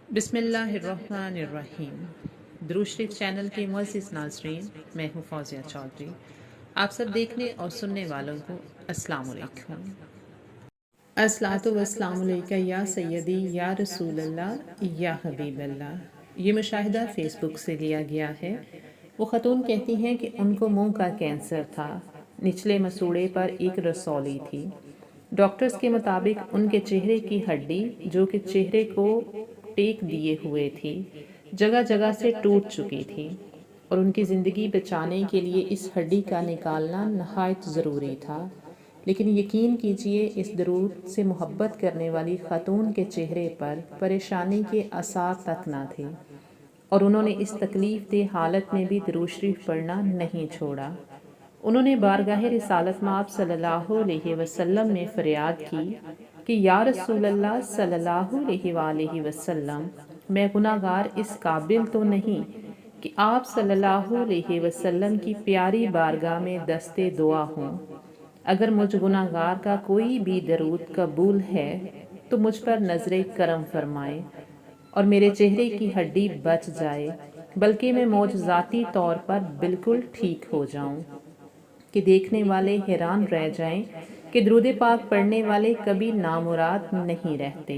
بسم اللہ الرحمن الرحیم۔ درود شریف چینل کے معزز ناظرین، میں ہوں فوزیہ چودھری۔ آپ سب دیکھنے اور سننے والوں کو السلام علیکم۔ الصلاۃ والسلام علیکہ یا سیدی یا رسول اللہ یا حبیب اللہ۔ یہ مشاہدہ فیس بک سے لیا گیا ہے۔ وہ خاتون کہتی ہیں کہ ان کو منہ کا کینسر تھا، نچلے مسوڑے پر ایک رسولی تھی۔ ڈاکٹرز کے مطابق ان کے چہرے کی ہڈی جو کہ چہرے کو ٹیک دیے ہوئے تھی جگہ جگہ سے ٹوٹ چکی تھی، اور ان کی زندگی بچانے کے لیے اس ہڈی کا نکالنا نہایت ضروری تھا۔ لیکن یقین کیجئے اس درود سے محبت کرنے والی خاتون کے چہرے پر پریشانی کے آثار تک نہ تھے، اور انہوں نے اس تکلیف دہ حالت میں بھی درود شریف پڑھنا نہیں چھوڑا۔ انہوں نے بارگاہ رسالت مآب صلی اللہ علیہ وسلم میں فریاد کی کہ یا رسول اللہ صلی اللہ علیہ وآلہ وسلم، میں گناہ گار اس قابل تو نہیں کہ آپ صلی اللہ علیہ وسلم کی پیاری بارگاہ میں دست دعا ہوں۔ اگر مجھ گناہ گار کا کوئی بھی درود قبول ہے تو مجھ پر نظر کرم فرمائے اور میرے چہرے کی ہڈی بچ جائے، بلکہ میں معجزاتی طور پر بالکل ٹھیک ہو جاؤں کہ دیکھنے والے حیران رہ جائیں کہ درود پاک پڑھنے والے کبھی نامراد نہیں رہتے۔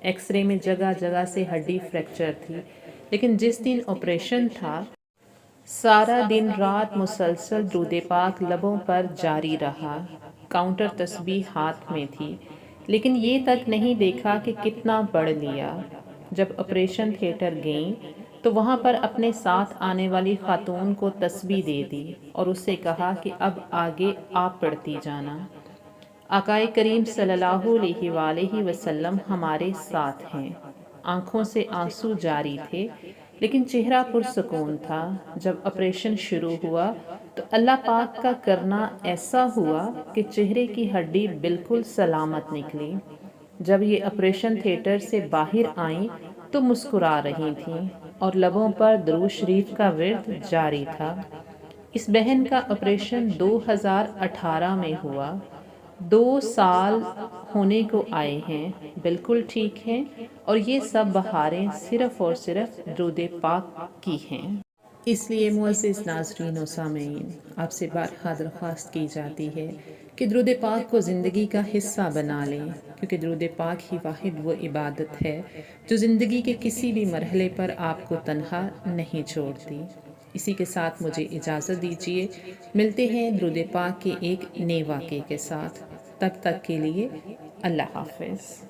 ایکس رے میں جگہ جگہ سے ہڈی فریکچر تھی، لیکن جس دن آپریشن تھا سارا دن رات مسلسل درود پاک لبوں پر جاری رہا۔ کاؤنٹر تسبیح ہاتھ میں تھی، لیکن یہ تک نہیں دیکھا کہ کتنا پڑھ لیا۔ جب آپریشن تھیٹر گئیں تو وہاں پر اپنے ساتھ آنے والی خاتون کو تسبیح دے دی اور اس سے کہا کہ اب آگے آپ پڑھتی جانا۔ آقائے کریم صلی اللہ علیہ وآلہ وسلم ہمارے ساتھ ہیں۔ آنکھوں سے آنسو جاری تھے، لیکن چہرہ پرسکون تھا۔ جب آپریشن شروع ہوا تو اللہ پاک کا کرنا ایسا ہوا کہ چہرے کی ہڈی بالکل سلامت نکلی۔ جب یہ آپریشن تھیٹر سے باہر آئیں تو مسکرا رہی تھیں اور لبوں پر درود شریف کا ورد جاری تھا۔ اس بہن کا آپریشن 2018 میں ہوا، 2 سال ہونے کو آئے ہیں، بالکل ٹھیک ہیں، اور یہ سب بہاریں صرف اور صرف درود پاک کی ہیں۔ اس لیے معزز ناظرین و سامعین، آپ سے بارہا درخواست کی جاتی ہے کہ درود پاک کو زندگی کا حصہ بنا لیں، کیونکہ درود پاک ہی واحد وہ عبادت ہے جو زندگی کے کسی بھی مرحلے پر آپ کو تنہا نہیں چھوڑتی۔ اسی کے ساتھ مجھے اجازت دیجیے، ملتے ہیں درود پاک کے ایک نئے واقعے کے ساتھ۔ تب تک کے لیے اللہ حافظ۔